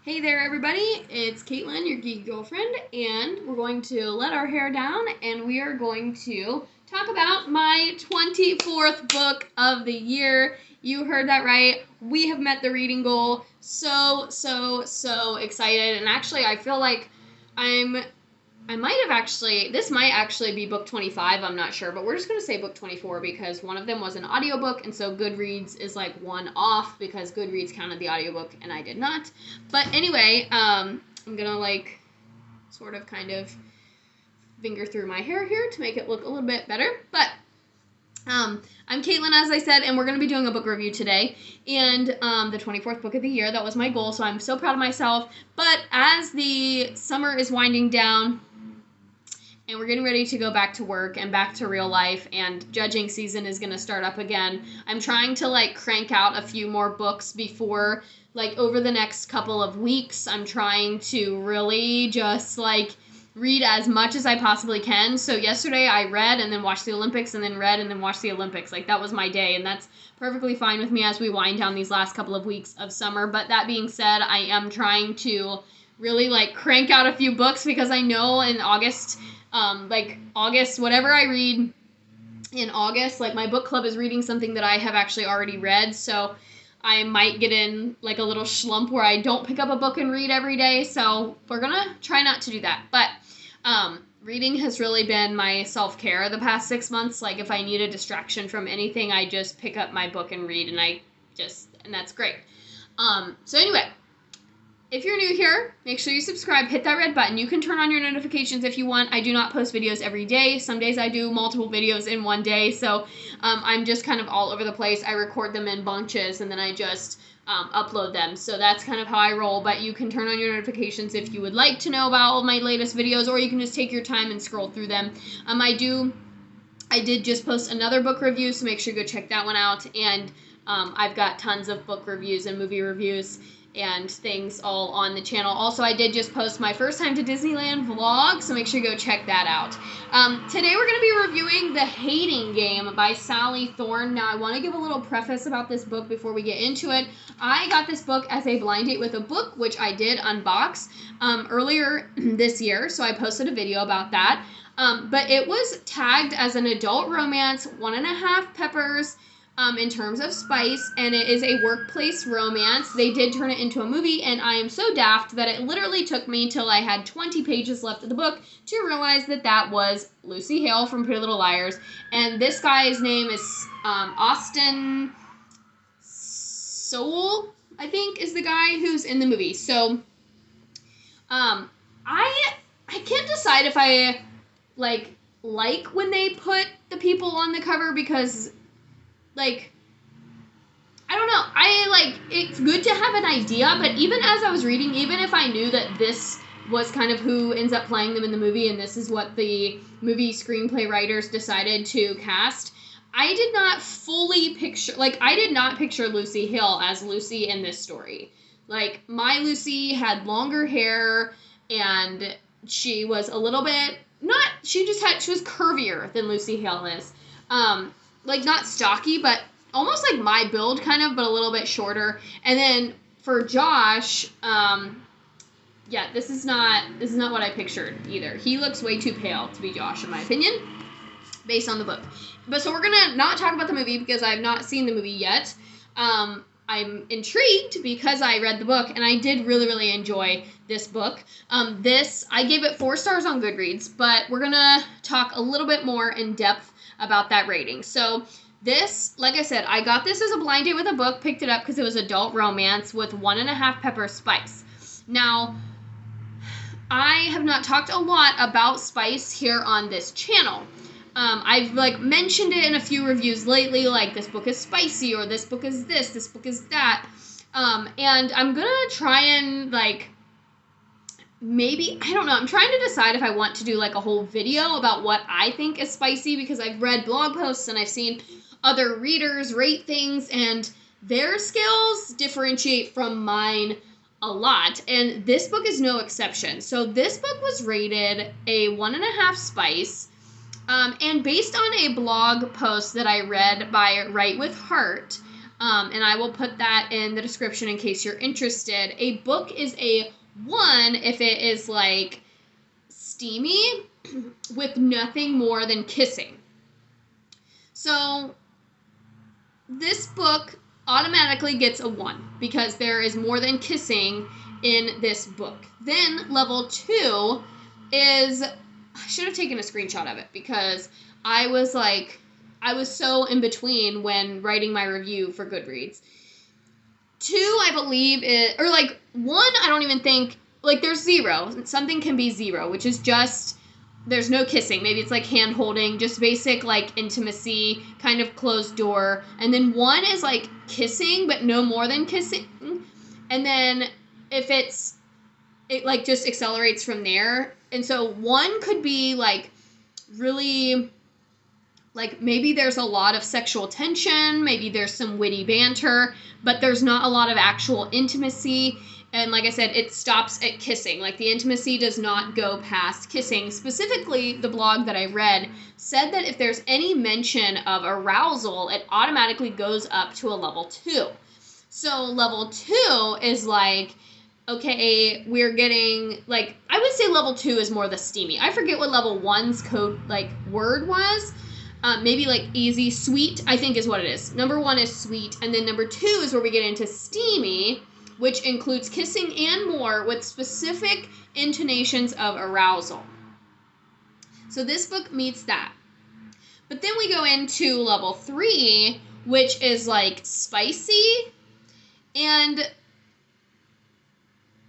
Hey there, everybody. It's Caitlin, your geek girlfriend, and we're going to let our hair down and we are going to talk about my 24th book of the year. You heard that right. We have met the reading goal. So excited. And actually, I feel like this might actually be book 25, I'm not sure, but we're just going to say book 24 because one of them was an audiobook, and so Goodreads is like one off because Goodreads counted the audiobook and I did not. But anyway, I'm going to sort of kind of finger through my hair here to make it look a little bit better. But I'm Caitlin, as I said, and we're going to be doing a book review today, and the 24th book of the year. That was my goal, so I'm so proud of myself. But as the summer is winding down, and we're getting ready to go back to work and back to real life, and judging season is going to start up again. I'm trying to crank out a few more books before, over the next couple of weeks. I'm trying to really just read as much as I possibly can. So yesterday I read and then watched the Olympics and then read and then watched the Olympics. That was my day, and that's perfectly fine with me as we wind down these last couple of weeks of summer. But that being said, I am trying to really crank out a few books because I know in August, whatever I read in August, my book club is reading something that I have actually already read, so I might get in a little slump where I don't pick up a book and read every day, so we're gonna try not to do that. But reading has really been my self-care the past 6 months. If I need a distraction from anything, I just pick up my book and read, and that's great. So anyway, if you're new here, make sure you subscribe, hit that red button. You can turn on your notifications if you want. I do not post videos every day. Some days I do multiple videos in one day, so I'm just kind of all over the place. I record them in bunches, and then I just upload them. So that's kind of how I roll, but you can turn on your notifications if you would like to know about all my latest videos, or you can just take your time and scroll through them. I did just post another book review, so make sure you go check that one out, and I've got tons of book reviews and movie reviews and things all on the channel. Also, I did just post my first time to Disneyland vlog, so make sure you go check that out. Today we're going to be reviewing The Hating Game by Sally Thorne. Now, I want to give a little preface about this book before we get into it. I got this book as a blind date with a book, which I did unbox earlier this year, so I posted a video about that. But it was tagged as an adult romance, 1.5 peppers, in terms of spice, and it is a workplace romance. They did turn it into a movie, and I am so daft that it literally took me till I had 20 pages left of the book to realize that that was Lucy Hale from Pretty Little Liars, and this guy's name is Austin Sowell, I think, is the guy who's in the movie. So I can't decide if I like when they put the people on the cover, because I don't know. It's good to have an idea, but even as I was reading, even if I knew that this was kind of who ends up playing them in the movie, and this is what the movie screenplay writers decided to cast, I did not fully picture, I did not picture Lucy Hale as Lucy in this story. My Lucy had longer hair, and she was a little bit, she was curvier than Lucy Hale is. Not stocky, but almost like my build kind of, but a little bit shorter. And then for Josh, this is not what I pictured either. He looks way too pale to be Josh, in my opinion, based on the book. But so we're gonna not talk about the movie because I've not seen the movie yet. I'm intrigued because I read the book, and I did really, really enjoy this book. I gave it 4 stars on Goodreads, but we're gonna talk a little bit more in depth about that rating. So this, like I said, I got this as a blind date with a book, picked it up because it was adult romance with 1.5 pepper spice. Now, I have not talked a lot about spice here on this channel. I've mentioned it in a few reviews lately, this book is spicy, or this book is this book is that. And I'm gonna try and maybe, I don't know, I'm trying to decide if I want to do a whole video about what I think is spicy, because I've read blog posts and I've seen other readers rate things, and their scales differentiate from mine a lot, and this book is no exception. So this book was rated a 1.5 spice, and based on a blog post that I read by Write with Heart, And I will put that in the description in case you're interested. A book is a 1 if it is like steamy with nothing more than kissing. So this book automatically gets a 1 because there is more than kissing in this book. Then level 2 is, I should have taken a screenshot of it because I was so in between when writing my review for Goodreads. 2, I believe, or like 1, I don't even think, like there's 0. Something can be 0, which is just, there's no kissing. Maybe it's like hand holding, just basic like intimacy, kind of closed door. And then 1 is like kissing, but no more than kissing. And then if it like just accelerates from there. And so 1 could be like really, like maybe there's a lot of sexual tension, maybe there's some witty banter, but there's not a lot of actual intimacy. And like I said, it stops at kissing. Like the intimacy does not go past kissing. Specifically, the blog that I read said that if there's any mention of arousal, it automatically goes up to a level 2. So level 2 is like, okay, we're getting, like, I would say level 2 is more the steamy. I forget what level 1's code, like, word was. Maybe, like, easy, sweet, I think is what it is. Number 1 is sweet, and then number 2 is where we get into steamy, which includes kissing and more with specific intonations of arousal. So this book meets that. But then we go into level 3, which is, like, spicy, and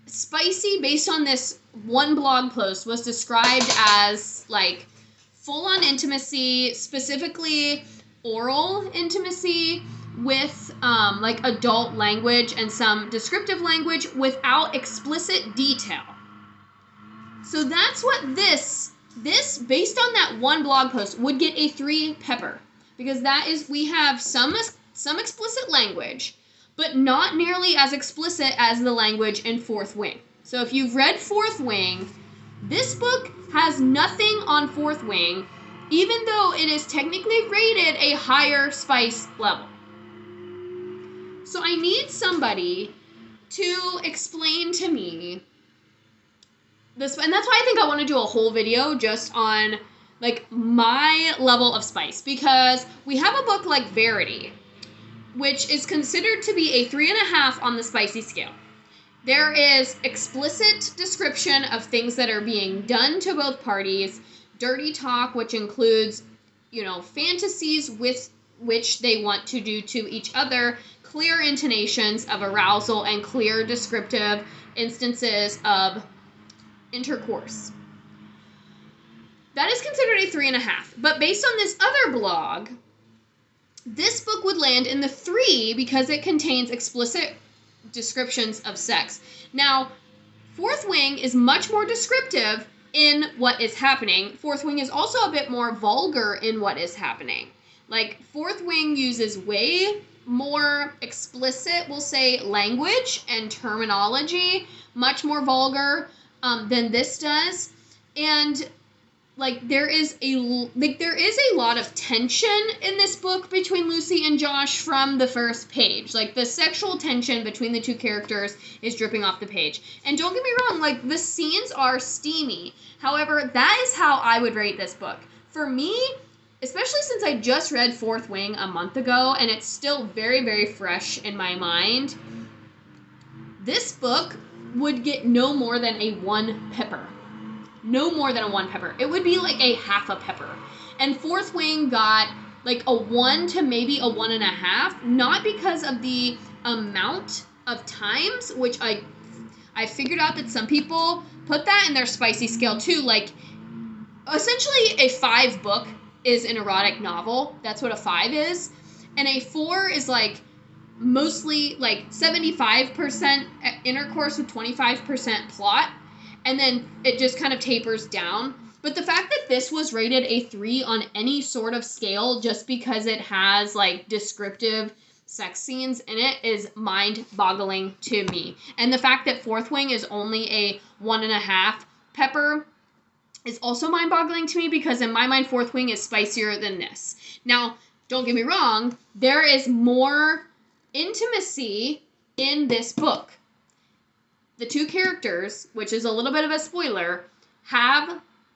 spicy, based on this one blog post, was described as like full-on intimacy, specifically oral intimacy with like adult language and some descriptive language without explicit detail. So that's what this based on that one blog post would get a 3 pepper, because that is, we have some explicit language, but not nearly as explicit as the language in Fourth Wing. So if you've read Fourth Wing, this book has nothing on Fourth Wing, even though it is technically rated a higher spice level. So I need somebody to explain to me this, and that's why I think I want to do a whole video just on like my level of spice, because we have a book like Verity, which is considered to be a 3.5 on the spicy scale. There is explicit description of things that are being done to both parties, dirty talk, which includes, you know, fantasies with which they want to do to each other, clear intonations of arousal, and clear descriptive instances of intercourse. That is considered a 3.5. But based on this other blog, this book would land in the 3 because it contains explicit descriptions of sex. Now, Fourth Wing is much more descriptive in what is happening. Fourth Wing is also a bit more vulgar in what is happening. Like, Fourth Wing uses way more explicit, we'll say, language and terminology, much more vulgar than this does. And like there is a lot of tension in this book between Lucy and Josh from the first page. Like the sexual tension between the two characters is dripping off the page. And don't get me wrong, like the scenes are steamy. However, that is how I would rate this book. For me, especially since I just read Fourth Wing a month ago and it's still very, very fresh in my mind, this book would get no more than a 1 pepper. No more than a 1 pepper. It would be like a half a pepper. And Fourth Wing got like a 1 to maybe a 1.5, not because of the amount of times, which I figured out that some people put that in their spicy scale too. Like, essentially a 5 book is an erotic novel. That's what a 5 is. And a 4 is like mostly like 75% intercourse with 25% plot. And then it just kind of tapers down. But the fact that this was rated a 3 on any sort of scale just because it has, like, descriptive sex scenes in it is mind-boggling to me. And the fact that Fourth Wing is only a 1.5 pepper is also mind-boggling to me because in my mind, Fourth Wing is spicier than this. Now, don't get me wrong, there is more intimacy in this book. The two characters, which is a little bit of a spoiler,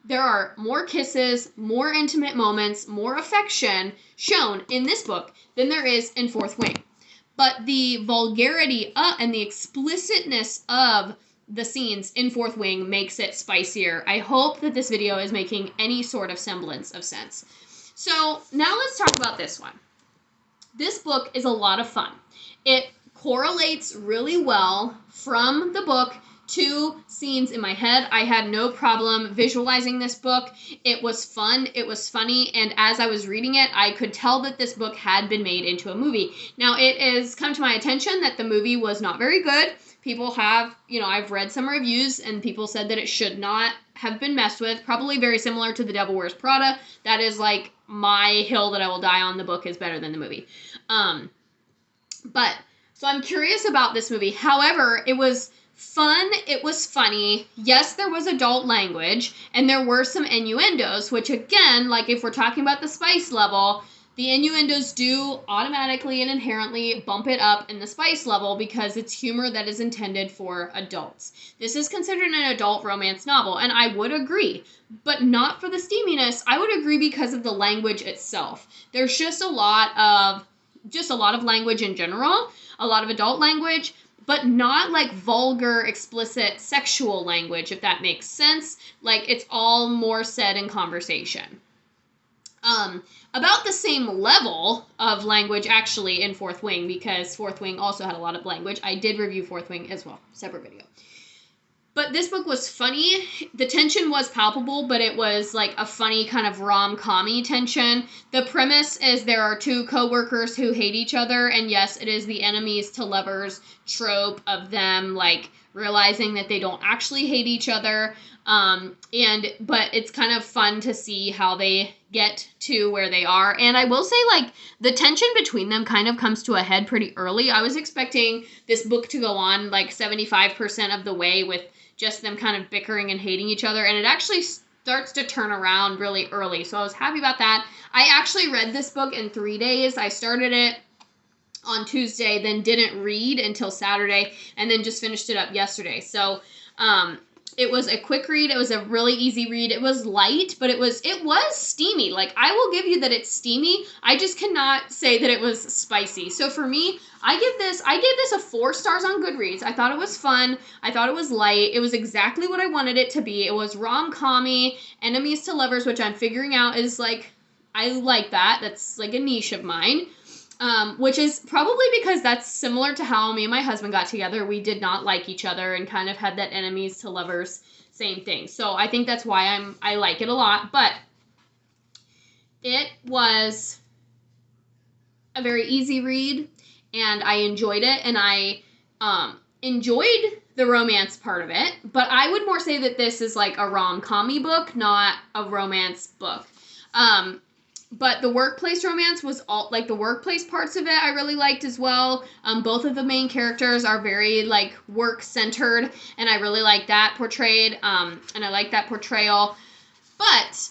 there are more kisses, more intimate moments, more affection shown in this book than there is in Fourth Wing. But the vulgarity and the explicitness of the scenes in Fourth Wing makes it spicier. I hope that this video is making any sort of semblance of sense. So now let's talk about this one. This book is a lot of fun. It correlates really well from the book to scenes in my head. I had no problem visualizing this book. It was fun. It was funny. And as I was reading it, I could tell that this book had been made into a movie. Now, it has come to my attention that the movie was not very good. People have, I've read some reviews and people said that it should not have been messed with. Probably very similar to The Devil Wears Prada. That is like my hill that I will die on. The book is better than the movie. So I'm curious about this movie. However, it was fun. It was funny. Yes, there was adult language, and there were some innuendos, which again, like if we're talking about the spice level, the innuendos do automatically and inherently bump it up in the spice level because it's humor that is intended for adults. This is considered an adult romance novel, and I would agree, but not for the steaminess. I would agree because of the language itself. There's just a lot of language in general, a lot of adult language, but not like vulgar, explicit, sexual language, if that makes sense. Like, it's all more said in conversation. About the same level of language, actually, in Fourth Wing, because Fourth Wing also had a lot of language. I did review Fourth Wing as well, separate video. But this book was funny. The tension was palpable, but it was like a funny kind of rom-com-y tension. The premise is there are two co-workers who hate each other, and yes, it is the enemies to lovers trope of them like realizing that they don't actually hate each other. But it's kind of fun to see how they get to where they are. And I will say, like, the tension between them kind of comes to a head pretty early. I was expecting this book to go on like 75% of the way with just them kind of bickering and hating each other, and it actually starts to turn around really early, so I was happy about that. I actually read this book in 3 days. I started it on Tuesday, then didn't read until Saturday, and then just finished it up yesterday. So it was a quick read. It was a really easy read. It was light, but it was steamy. Like, I will give you that it's steamy. I just cannot say that it was spicy. So for me, I gave this a 4 stars on Goodreads. I thought it was fun. I thought it was light. It was exactly what I wanted it to be. It was rom-com-y, enemies to lovers, which I'm figuring out is like, I like that. That's like a niche of mine. Which is probably because that's similar to how me and my husband got together. We did not like each other and kind of had that enemies to lovers same thing. So I think that's why I like it a lot. But it was a very easy read, and I enjoyed it, and I enjoyed the romance part of it. But I would more say that this is like a rom-com-y book, not a romance book. But the workplace romance was all, like, the workplace parts of it I really liked as well. Both of the main characters are very, like, work-centered, and I really like that portrayed, and I like that portrayal. But,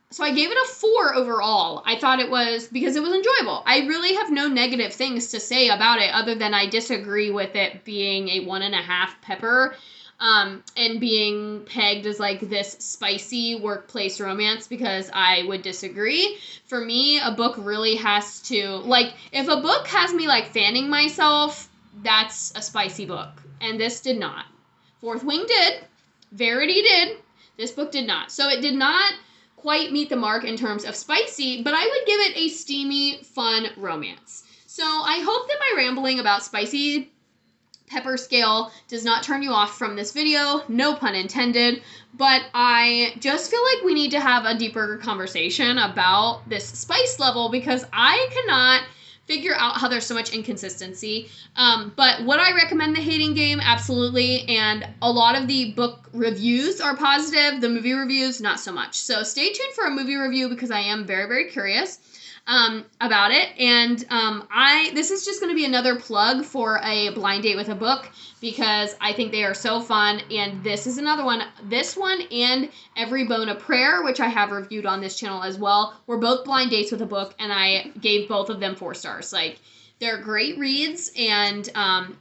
so I gave it a 4 overall. I thought it was, because it was enjoyable. I really have no negative things to say about it, other than I disagree with it being a 1.5 pepper. And being pegged as like this spicy workplace romance, because I would disagree. For me, a book really has to, like, if a book has me like fanning myself, that's a spicy book. And this did not. Fourth Wing did. Verity did. This book did not. So it did not quite meet the mark in terms of spicy, but I would give it a steamy, fun romance. So I hope that my rambling about spicy pepper scale does not turn you off from this video, no pun intended, but I just feel like we need to have a deeper conversation about this spice level, because I cannot figure out how there's so much inconsistency. But would I recommend The Hating Game? Absolutely, and a lot of the book reviews are positive, the movie reviews not so much. So stay tuned for a movie review, because I am very, very curious about it. And this is just going to be another plug for a blind date with a book, because I think they are so fun. And this is another one. This one and Every Bone a Prayer, which I have reviewed on this channel as well, were both blind dates with a book, and I gave both of them 4 stars. Like, They're great reads, and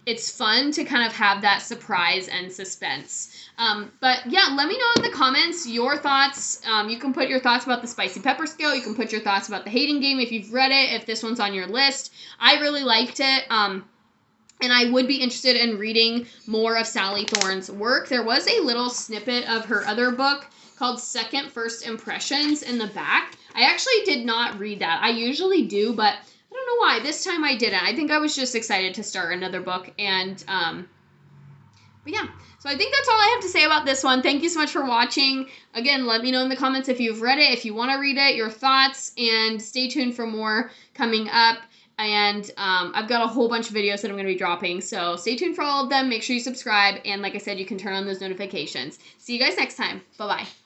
it's fun to kind of have that surprise and suspense. But yeah, let me know in the comments your thoughts. You can put your thoughts about the spicy pepper scale. You can put your thoughts about the Hating Game if you've read it, if this one's on your list. I really liked it. And I would be interested in reading more of Sally Thorne's work. There was a little snippet of her other book called Second First Impressions in the back. I actually did not read that. I usually do, but I don't know why. This time I didn't. I think I was just excited to start another book. And, but yeah. So I think that's all I have to say about this one. Thank you so much for watching. Again, let me know in the comments if you've read it, if you want to read it, your thoughts, and stay tuned for more coming up. And I've got a whole bunch of videos that I'm going to be dropping, so stay tuned for all of them. Make sure you subscribe, and like I said, you can turn on those notifications. See you guys next time. Bye-bye.